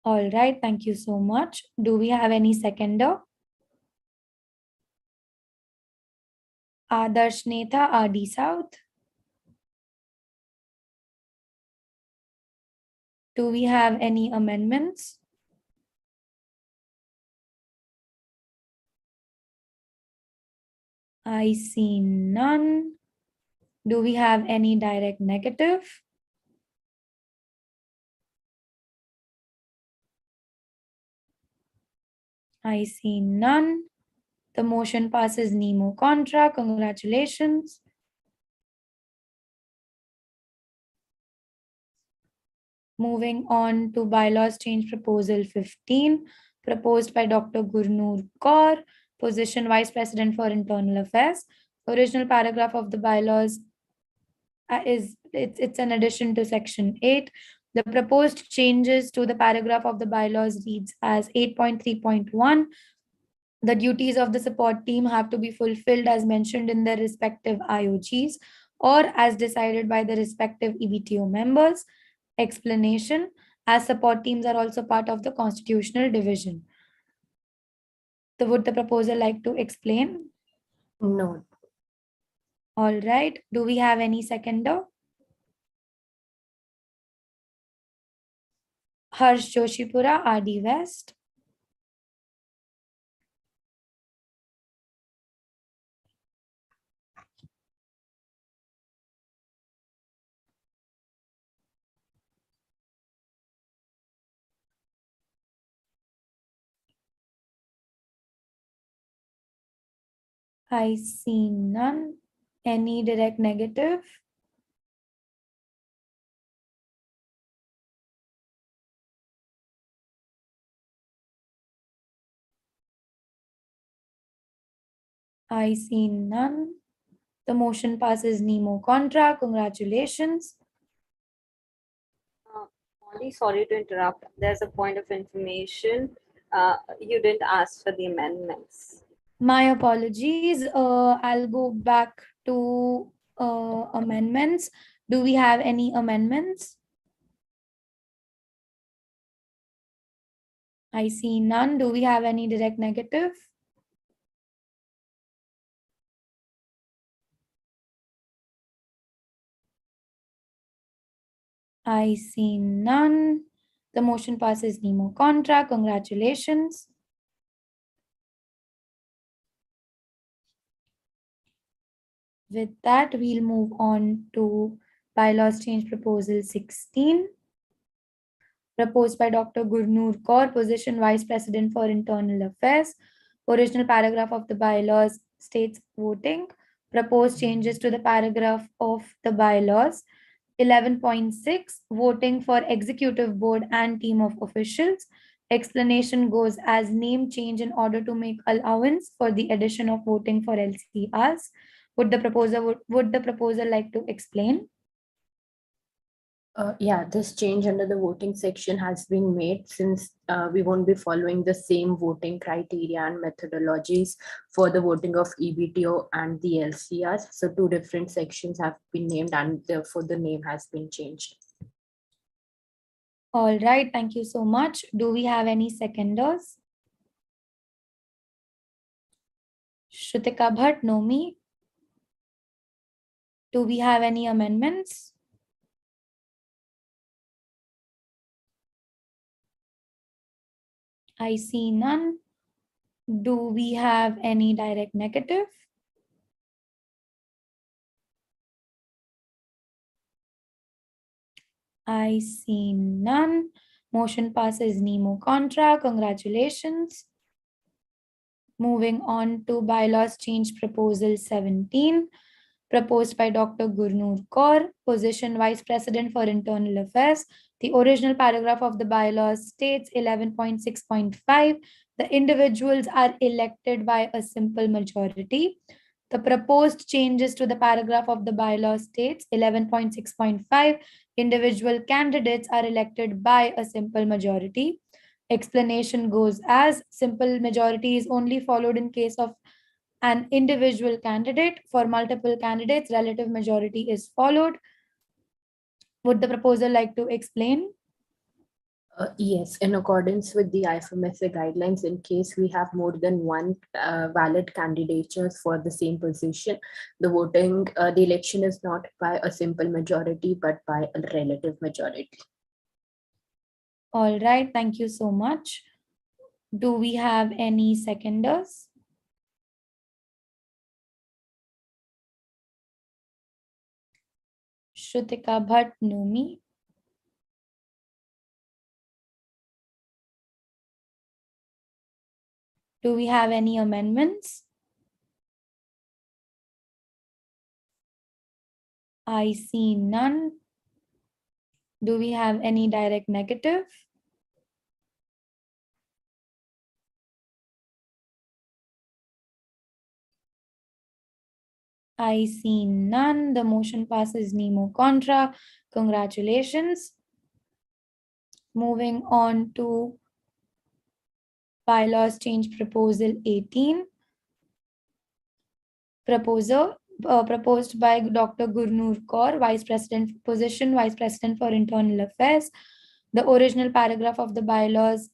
All right, thank you so much. Do we have any seconder? Adarsh Netha, RD South. Do we have any amendments? I see none. Do we have any direct negative? I see none. The motion passes nemo contra. Congratulations. Moving on to bylaws change proposal 15, proposed by Dr. Gurnoor Kaur, position Vice President for Internal Affairs. Original paragraph of the bylaws it's an addition to section 8. The proposed changes to the paragraph of the bylaws reads as 8.3.1. The duties of the support team have to be fulfilled as mentioned in their respective IOGs or as decided by the respective EBTO members. Explanation, as support teams are also part of the constitutional division. Would the proposer like to explain? No. All right. Do we have any seconder? Harsh Joshipura, RD West. I see none. Any direct negative? I see none. The motion passes Nemo contra. Congratulations. Molly, sorry to interrupt. There's a point of information. You didn't ask for the amendments. My apologies. I'll go back to amendments. Do we have any amendments? I see none. Do we have any direct negative? I see none. The motion passes Nemo contra. Congratulations. With that, we'll move on to bylaws change proposal 16. Proposed by Dr. Gurnoor Kaur, position Vice President for Internal Affairs. Original paragraph of the bylaws states voting. Proposed changes to the paragraph of the bylaws. 11.6, voting for executive board and team of officials. Explanation goes as name change in order to make allowance for the addition of voting for LCRs. Would the proposer like to explain? Yeah, this change under the voting section has been made since we won't be following the same voting criteria and methodologies for the voting of EBTO and the LCRs. So two different sections have been named and therefore the name has been changed. All right, thank you so much. Do we have any seconders? Shrutika Bhatt, Nomi. Do we have any amendments? I see none. Do we have any direct negative? I see none. Motion passes Nemo contra. Congratulations. Moving on to bylaws change proposal 17. Proposed by Dr. Gurnoor Kaur, position Vice President for Internal Affairs. The original paragraph of the bylaws states 11.6.5. The individuals are elected by a simple majority. The proposed changes to the paragraph of the bylaw states 11.6.5. Individual candidates are elected by a simple majority. Explanation goes as simple majority is only followed in case of an individual candidate. For multiple candidates, relative majority is followed. Would the proposer like to explain? Yes, in accordance with the IFMSA guidelines, in case we have more than one valid candidatures for the same position, the election is not by a simple majority, but by a relative majority. All right, thank you so much. Do we have any seconders? Shrutika Bhatt, Nomi. Do we have any amendments? I see none. Do we have any direct negative? I see none. The motion passes Nemo contra. Congratulations. Moving on to bylaws change proposal 18. Proposed by Dr. Gurnoor Kaur, Vice President, position Vice President for Internal Affairs. The original paragraph of the bylaws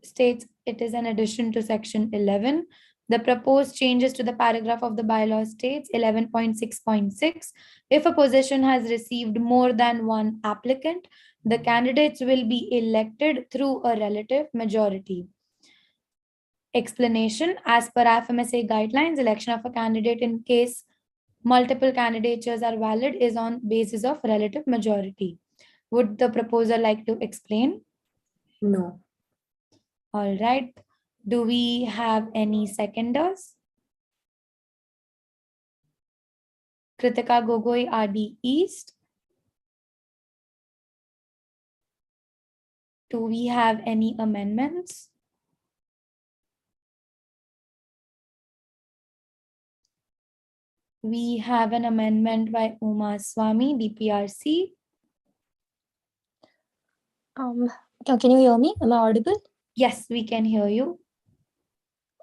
states it is an addition to section 11. The proposed changes to the paragraph of the bylaw states 11.6.6. If a position has received more than one applicant, the candidates will be elected through a relative majority. Explanation: as per IFMSA guidelines, election of a candidate in case multiple candidatures are valid is on basis of relative majority. Would the proposer like to explain? No. All right. Do we have any seconders? Kritika Gogoi, RD East. Do we have any amendments? We have an amendment by Uma Swami, DPRC. Can you hear me? Am I audible? Yes, we can hear you.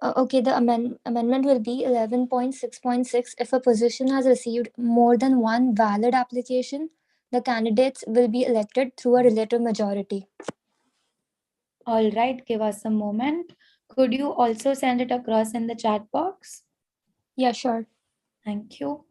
Okay, the amendment will be 11.6.6. If a position has received more than one valid application, the candidates will be elected through a relative majority. All right, give us a moment. Could you also send it across in the chat box? Yeah, sure. Thank you.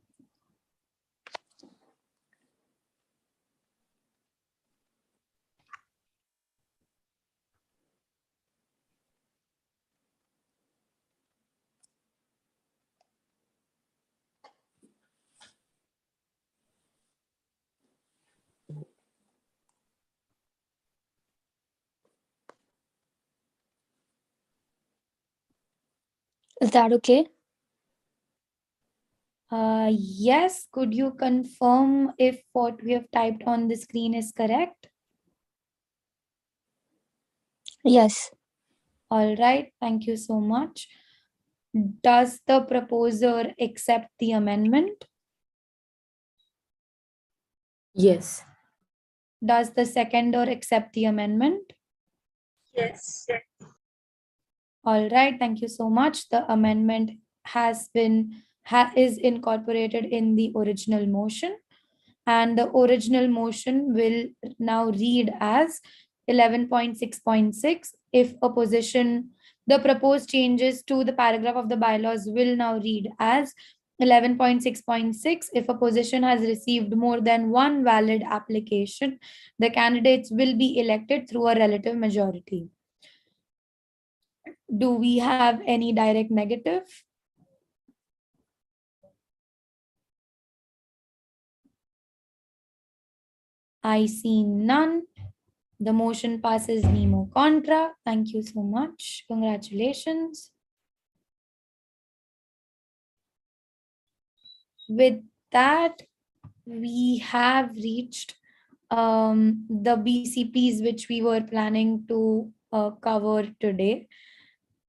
Is that okay? Yes, could you confirm if what we have typed on the screen is correct? Yes. All right, thank you so much. Does the proposer accept the amendment? Yes. Does the seconder accept the amendment? Yes. All right, thank you so much. The amendment has been is incorporated in the original motion, and the original motion will now read as 11.6.6. If a position, the proposed changes to the paragraph of the bylaws will now read as 11.6.6. If a position has received more than one valid application, the candidates will be elected through a relative majority. Do we have any direct negative? I see none. The motion passes nemo contra. Thank you so much. Congratulations. With that, we have reached the BCPs which we were planning to cover today.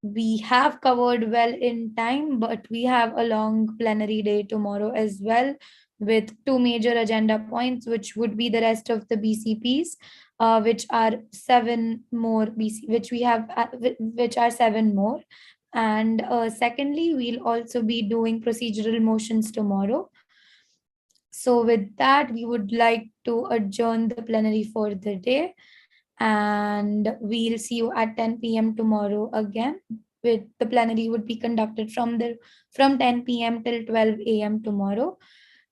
We have covered well in time, but we have a long plenary day tomorrow as well, with two major agenda points, which would be the rest of the BCPs, which are 7 more which we have, which are 7 more. And secondly, we'll also be doing procedural motions tomorrow. So with that, we would like to adjourn the plenary for the day, and we'll see you at 10 p.m. tomorrow again. With the plenary would be conducted from 10 p.m. till 12 a.m. tomorrow.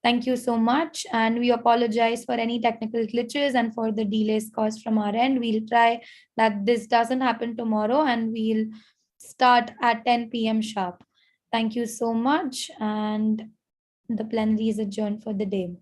Thank you so much, and we apologize for any technical glitches and for the delays caused from our end. We'll try that this doesn't happen tomorrow, and we'll start at 10 p.m. sharp. Thank you so much, and the plenary is adjourned for the day.